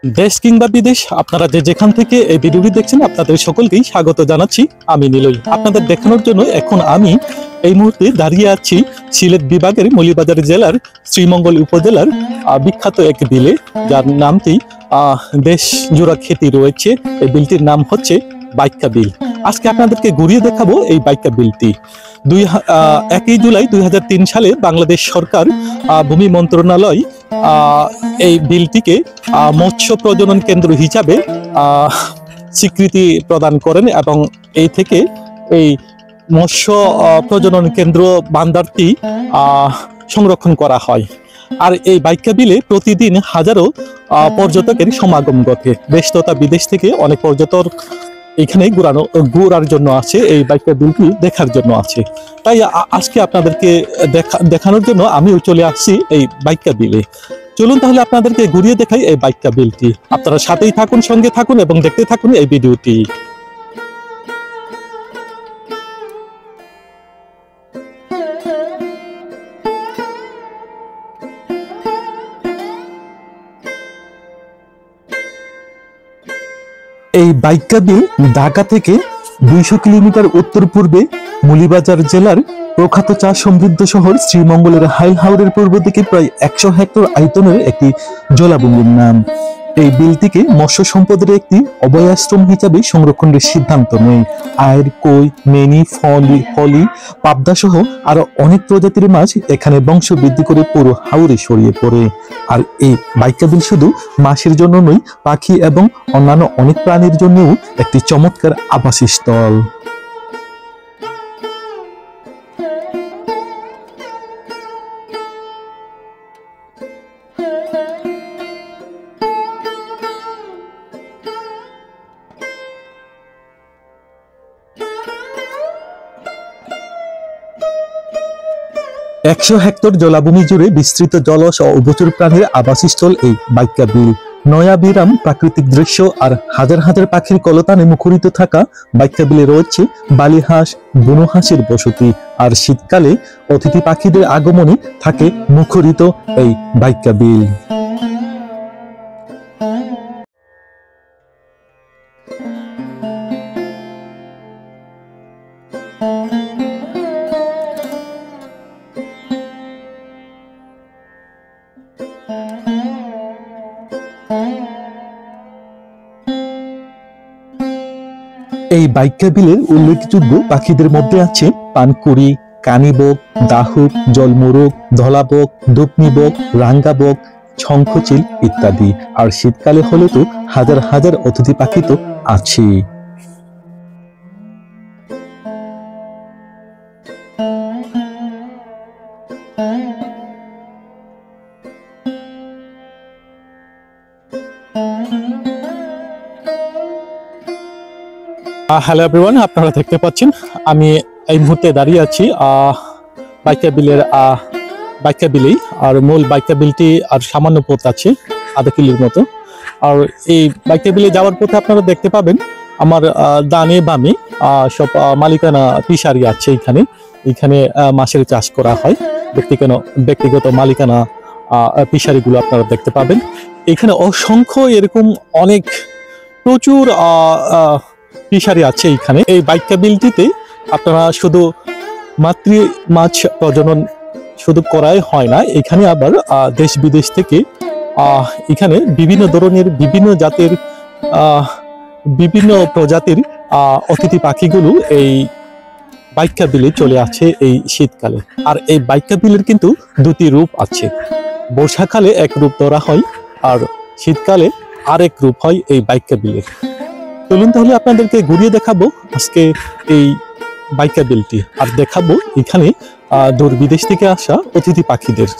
দেশ কিংবা বিদেশ আপনারা যেখান থেকে এই ভিডিওটি দেখছেন আপনাদের সকলকেই স্বাগত জানাচ্ছি। আমি নিলয়। আপনাদের দেখানোর জন্য এখন আমি এই মুহূর্তে দাঁড়িয়ে আছি সিলেট বিভাগের মৌলভীবাজার জেলার শ্রীমঙ্গল উপজেলার বিখ্যাত এক বিলে, যার নামটি দেশ জোড়া খ্যাতি রয়েছে। এই বিলটির নাম হচ্ছে বাইক্কা বিল। আজকে আপনাদেরকে ঘুরিয়ে দেখাবো এই বাইক্কা বিলটি। 1 জুলাই 2003 সালে বাংলাদেশ সরকার ভূমি মন্ত্রণালয় এই বিলটিকে মৎস্য প্রজনন কেন্দ্র হিসাবে স্বীকৃতি প্রদান করেন এবং এই থেকে এই মৎস্য প্রজনন কেন্দ্র বান্দারটি সংরক্ষণ করা হয়। আর এই বাইক্কা বিলে প্রতিদিন হাজারো পর্যটকের সমাগম ঘটে। দেশ তথা বিদেশ থেকে অনেক পর্যটক এখানে ঘোরার জন্য আছে, এই বাইক্কা বিলটি দেখার জন্য আছে। তাই আজকে আপনাদেরকে দেখানোর জন্য আমিও চলে আসছি এই বাইক্কা বিলে। চলুন তাহলে আপনাদেরকে ঘুরিয়ে দেখাই এই বাইক্কা বিলটি। আপনারা সাথেই থাকুন, সঙ্গে থাকুন এবং দেখতে থাকুন এই ভিডিওটি। এই বাইক্কা বিল ঢাকা থেকে 200 কিলোমিটার উত্তর পূর্বে মৌলভীবাজার জেলার প্রখ্যাত চা সমৃদ্ধ শহর শ্রীমঙ্গলের হাইল হাওরের পূর্ব দিকে প্রায় 100 হেক্টর আয়তনের একটি জলাভূমির নাম। এই বিলটিকে মৎস্য সম্পদের একটি অভয়াশ্রম হিসাবে সংরক্ষণের সিদ্ধান্ত নেয়। আয়ের, কই, মেনি, ফলি, পাবদা সহ আরো অনেক প্রজাতির মাছ এখানে বংশ বৃদ্ধি করে পুরো হাওরে ছড়িয়ে পড়ে। আর এই বাইক্কা বিল শুধু মাছের জন্য নয়, পাখি এবং অন্যান্য অনেক প্রাণীর জন্যও একটি চমৎকার আবাসস্থল। একশো হেক্টর জলাভূমি জুড়ে বিস্তৃত জলজ ও উভচর প্রাণীর আবাসস্থল এই বাইক্কা বিল। নয়াবিরাম প্রাকৃতিক দৃশ্য আর হাজার হাজার পাখির কলতানে মুখরিত থাকা বাইক্কা বিলে রয়েছে বালিহাঁস, বুনো হাঁসের বসতি। আর শীতকালে অতিথি পাখিদের আগমনে থাকে মুখরিত এই বাইক্কা বিল। এই বাইক্কা বিলের উল্লেখযোগ্য পাখিদের মধ্যে আছে পানকুড়ি, কানিবক, দাহুক, জলমোরগ, ধলাবক, দূপনিবক, রাঙ্গাবক, শঙ্খচিল ইত্যাদি। আর শীতকালে হলে তো হাজার হাজার অতিথি পাখি তো আছে। হ্যালো এভরিওয়ান, আপনারা দেখতে পাচ্ছেন আমি এই মুহূর্তে দাঁড়িয়ে আছি বাইক্কা বিলের বাইক্কা বিলেই। আর মূল বাইক্কা বিলটি আর সামান্য পথ আছে, আধা কিলোর মতো। আর এই বাইক্কা বিলে যাওয়ার পথে আপনারা দেখতে পাবেন আমার ডানে বামে সব মালিকানা ফিশারি আছে। এখানে মাছের চাষ করা হয়। ব্যক্তিগত মালিকানা ফিশারিগুলো আপনারা দেখতে পাবেন। এখানে অসংখ্য এরকম অনেক প্রচুর ফিশারি আছে এখানে। এই বাইক্কা বিলটিতে আপনারা শুধু মাতৃ মাছ প্রজনন শুধু করাই হয় না, এখানে আবার দেশ বিদেশ থেকে এখানে বিভিন্ন ধরনের বিভিন্ন জাতের বিভিন্ন প্রজাতির অতিথি পাখিগুলো এই বাইক্কা বিলে চলে আসে এই শীতকালে। আর এই বাইক্কা বিলের কিন্তু দুটি রূপ আছে। বর্ষাকালে এক রূপ ধরা হয় আর শীতকালে আরেক রূপ হয় এই বাইক্কা বিলের। চলুন তাহলে আপনাদেরকে ঘুরিয়ে দেখাবো আজকে এই বাইক্কা বিলটি, আর দেখাবো এখানে দূর বিদেশ থেকে আসা অতিথি পাখিদের।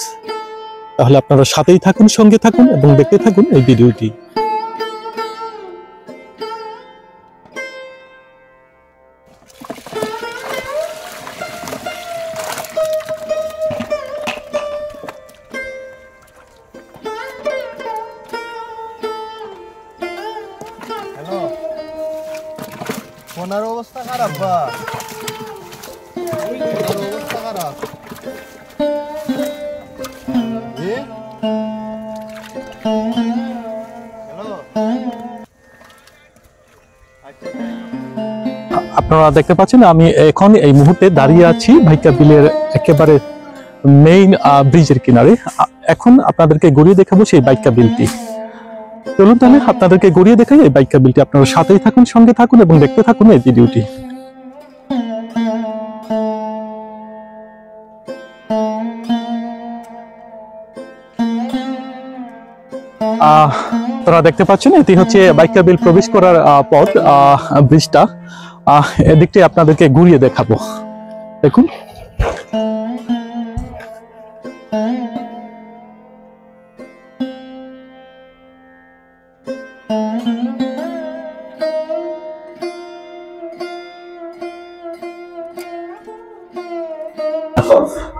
তাহলে আপনারা সাথেই থাকুন, সঙ্গে থাকুন এবং দেখতে থাকুন এই ভিডিওটি। ফোনের অবস্থা খারাপ বা অবস্থা খারাপ। হ্যালো আপনারা দেখতে পাচ্ছেন আমি এখন এই মুহূর্তে দাঁড়িয়ে আছি ভাইকা বিলের একেবারে মেইন ব্রিজের কিনারে। এখন আপনাদেরকে ঘুরিয়ে দেখাবো সেই ভাইকা বিলটি। চলুন তাহলে আপনাদেরকে ঘুরিয়ে দেখাই এই ভাইকা বিলটি। আপনারা সাথেই থাকুন, সঙ্গে থাকুন এবং দেখতে থাকুন এই ভিডিওটি। আপনারা দেখতে পাচ্ছেন এটি হচ্ছে ভাইকা বিল প্রবেশ করার পথ, ব্রিজটা। এদিকটি আপনাদেরকে ঘুরিয়ে দেখাবো, দেখুন।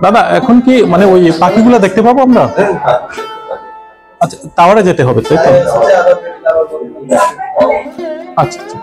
দাদা এখন কি মানে ওই পাখিগুলো দেখতে পাবো আমরা? আচ্ছা, টাওয়ারে যেতে হবে তাই তো? আচ্ছা আচ্ছা।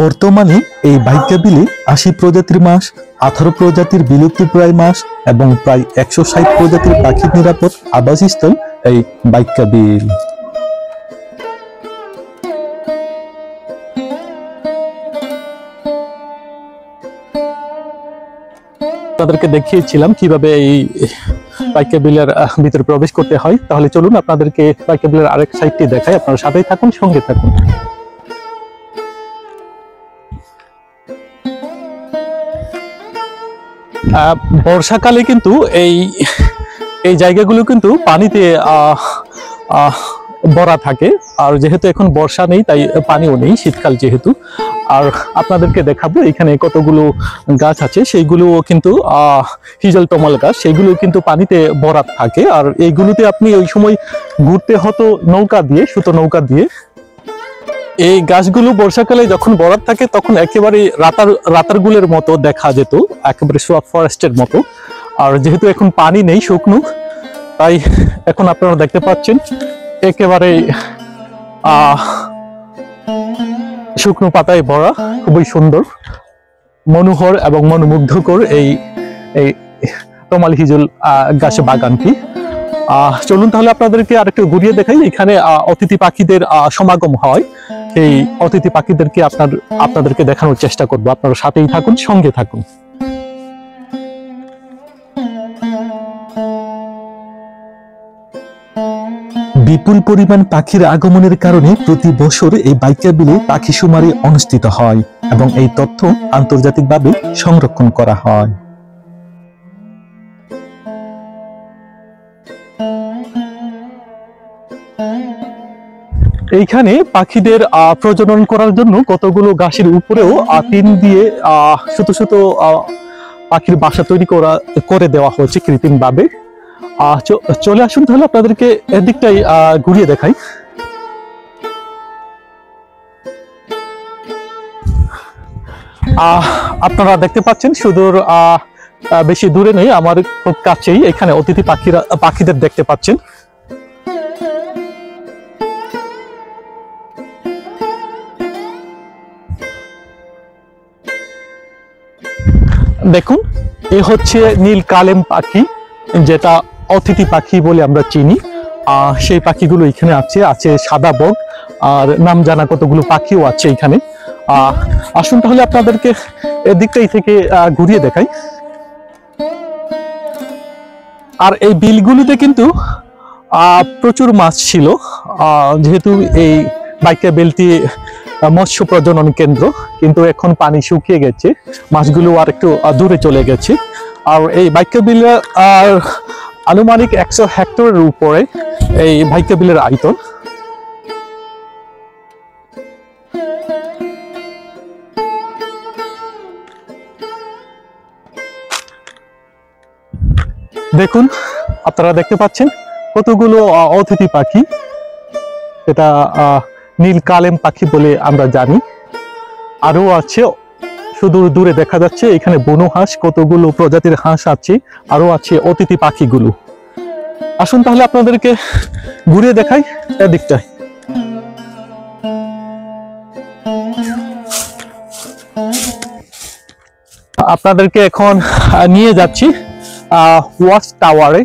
বর্তমানে এই ভাইকা বিলে ৮০ প্রজাতির মাছ, 18 প্রজাতির বিলুপ্তপ্রায় মাছ এবং প্রায় ১৬০ প্রজাতির পাখির নিরাপদ আবাসস্থল এই ভাইকা বিল। আপনাদেরকে দেখিয়েছিলাম কিভাবে এই ভাইকা বিলের ভিতরে প্রবেশ করতে হয়। তাহলে চলুন আপনাদেরকে ভাইকা বিলের আরেক সাইডটি দেখাই। আপনারা সাথেই থাকুন, সঙ্গে থাকুন। বর্ষাকালে কিন্তু এই জায়গাগুলো কিন্তু পানিতে ভরা থাকে। আর যেহেতু এখন বর্ষা নেই তাই পানিও নেই, শীতকাল যেহেতু। আর আপনাদেরকে দেখাবো এখানে কতগুলো গাছ আছে, সেইগুলো কিন্তু হিজল তমাল গাছ, সেইগুলো কিন্তু পানিতে ভরা থাকে। আর এইগুলোতে আপনি ওই সময় ঘুরতে হতো নৌকা দিয়ে, সুতো নৌকা দিয়ে। এই গাছগুলো বর্ষাকালে যখন বরাত থাকে তখন একেবারে রাতারগুলের মতো দেখা যেত, একেবারে সোয়াপ ফরেস্টের মতো। আর যেহেতু এখন পানি নেই, শুকনো, তাই এখন আপনারা দেখতে পাচ্ছেন একেবারে শুকনো পাতায় ভরা, খুবই সুন্দর, মনোহর এবং মনোমুগ্ধকর এই তমাল হিজল গাছ বাগানটি। চলুন তাহলে আপনাদেরকে আরেকটু ঘুরিয়ে দেখাই। এখানে অতিথি পাখিদের সমাগম হয়। এই অতিথি পাখিদেরকে আপনাদেরকে দেখানোর চেষ্টা করব। আপনারা সাথেই থাকুন, সঙ্গে থাকুন। বিপুল পরিমাণ পাখির আগমনের কারণে প্রতি বছর এই ভাইকা বিলে পাখি শুমারি অনুষ্ঠিত হয় এবং এই তথ্য আন্তর্জাতিকভাবে সংরক্ষণ করা হয়। এইখানে পাখিদের প্রজনন করার জন্য কতগুলো গাছের উপরেও টিন দিয়ে ছোট ছোট পাখির বাসা তৈরি করে দেওয়া হয়েছে কৃত্রিম ভাবে। চলে আসুন তাহলে আপনাদেরকে এদিকটাই ঘুরিয়ে দেখাই। আপনারা দেখতে পাচ্ছেন সুদূর বেশি দূরে নেই, আমার খুব কাছেই এখানে অতিথি পাখিদের দেখতে পাচ্ছেন। দেখুন, এ হচ্ছে নীল কালেম পাখি, যেটা অতিথি পাখি বলে আমরা চিনি। সেই পাখিগুলো এখানে আছে সাদা বক, আর নাম জানা কতগুলো পাখিও আছে এখানে। আসুন তাহলে আপনাদেরকে এদিকটাই থেকে ঘুরিয়ে দেখাই। আর এই বিলগুলিতে কিন্তু প্রচুর মাছ ছিল, যেহেতু এই ভাইকা বিলটি মৎস্য প্রজনন কেন্দ্র, কিন্তু এখন পানি শুকিয়ে গেছে, মাছগুলো আর একটু দূরে চলে গেছে। আর এই ভাইকা বিলের আনুমানিক 100 হেক্টরের উপরে এই ভাইকা বিলের আয়তন। দেখুন, আপনারা দেখতে পাচ্ছেন কতগুলো অতিথি পাখি, এটা নীল কালেম পাখি বলে আমরা জানি। আরো আছে, সুদূর দূরে দেখা যাচ্ছে এখানে বনু হাঁস, কতগুলো প্রজাতির হাঁস আছে, আরো আছে অতিথি পাখিগুলো। আসুন তাহলে আপনাদেরকে ঘুরিয়ে দেখাই এদিকটায়। আপনাদেরকে এখন নিয়ে যাচ্ছি ওয়াচ টাওয়ারে।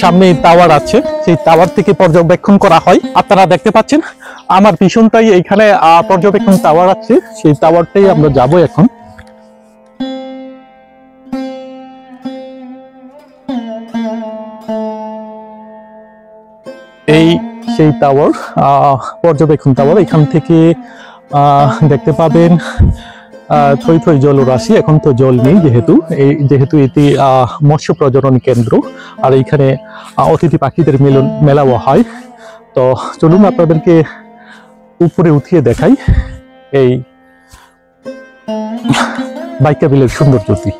সামনে টাওয়ার আছে, সেই টাওয়ার থেকে পর্যবেক্ষণ করা হয়। আপনারা দেখতে পাচ্ছেন আমার পিছনটাই এইখানে পর্যবেক্ষণ টাওয়ার আছে, সেই টাওয়ারটাই আমরা যাব এখন। এই সেই টাওয়ার, পর্যবেক্ষণ টাওয়ার। এখান থেকে দেখতে পাবেন থই থই জলরাশি। এখন তো জল নেই, যেহেতু এটি মৎস্য প্রজনন কেন্দ্র, আর এইখানে অতিথি পাখিদের মেলাও হয়। তো চলুন আপনাদেরকে উপরে উঠিয়ে দেখাই এই বাইকা বিলের সৌন্দর্যটি।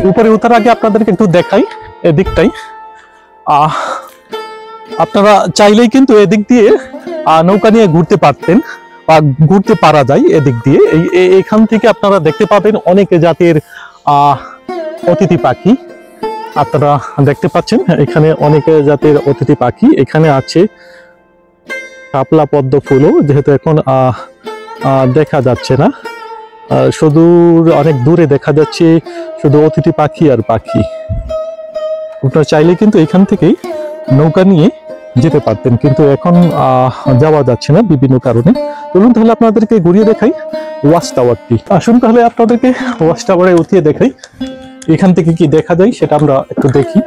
উপরে উঠার আগে আপনাদেরকে একটু দেখাই এদিকটাই। আপনারা চাইলেই কিন্তু এদিক দিয়ে নৌকা নিয়ে ঘুরতে পারতেন বা ঘুরতে পারা যায় এদিক দিয়ে। এখান থেকে আপনারা দেখতে পাবেন অনেক জাতের অতিথি পাখি। আপনারা দেখতে পাচ্ছেন এখানে অনেক জাতের অতিথি পাখি। এখানে আছে শাপলা পদ্ম ফুলও, যেহেতু এখন দেখা যাচ্ছে না, অনেক দূরে দেখা যাচ্ছে শুধু অতিথি পাখি আর পাখি। আপনারা চাইলে কিন্তু এখান থেকেই নৌকা নিয়ে যেতে পারতেন, কিন্তু এখন যাওয়া যাচ্ছে না বিভিন্ন কারণে। চলুন তাহলে আপনাদেরকে ঘুরিয়ে দেখাই ওয়াচ টাওয়ারটি। আসুন তাহলে আপনাদেরকে ওয়াচ টাওয়ারে উঠিয়ে দেখাই এখান থেকে কি দেখা যায় সেটা আমরা একটু দেখি।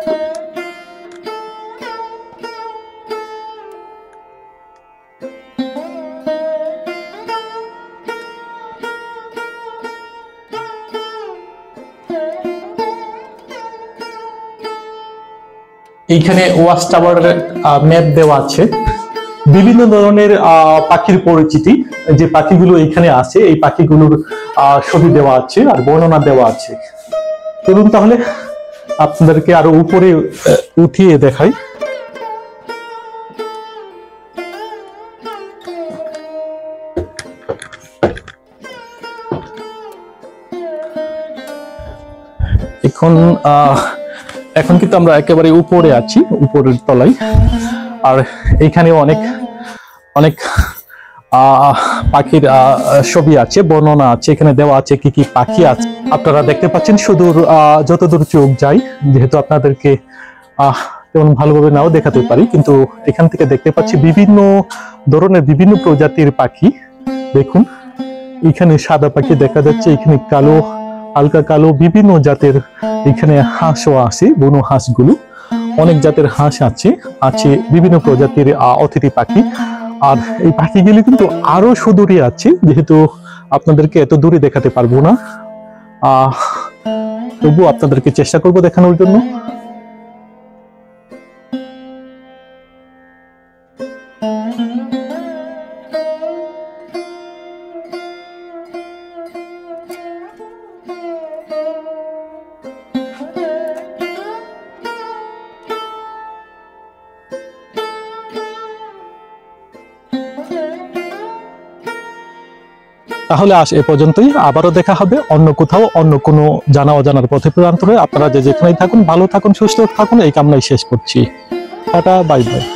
এইখানে ওয়াচ টাওয়ারের ম্যাপ দেওয়া আছে, বিভিন্ন ধরনের পাখির পরিচিতি, যে পাখিগুলো এখানে আছে এই পাখিগুলোর ছবি দেওয়া আছে আর বর্ণনা দেওয়া আছে। চলুন তাহলে আপনাদেরকে আরো উপরে উঠিয়ে দেখাই। এখন কিন্তু আমরা একেবারে উপরে আছি, উপরের তলায়। আর এইখানে অনেক অনেক পাখির ছবি আছে, বর্ণনা আছে, এখানে দেওয়া আছে কি কি পাখি আছে। আপনারা দেখতে পাচ্ছেন সুদূর যতদূর চোখ যায়, যেহেতু আপনাদেরকে তেমন ভালোভাবে নাও দেখাতে পারি, কিন্তু এখান থেকে দেখতে পাচ্ছি বিভিন্ন ধরনের বিভিন্ন প্রজাতির পাখি। দেখুন এখানে সাদা পাখি দেখা যাচ্ছে, এখানে কালো, হালকা কালো, বিভিন্ন জাতের। এখানে হাঁসও আছে, বনো হাঁসগুলো, অনেক জাতের হাঁস আছে বিভিন্ন প্রজাতির অতিথি পাখি। আর এই পাখিগুলি কিন্তু আরো সুদূরে আছে, যেহেতু আপনাদেরকে এত দূরে দেখাতে পারবো না, তবু আপনাদেরকে চেষ্টা করব দেখানোর জন্য। তাহলে আজ এ পর্যন্তই, আবারও দেখা হবে অন্য কোথাও, অন্য কোনো জানা অজানার পথে প্রান্তরে। আপনারা যেখানেই থাকুন ভালো থাকুন, সুস্থ থাকুন, এই কামনাই শেষ করছি। Tata, bye bye.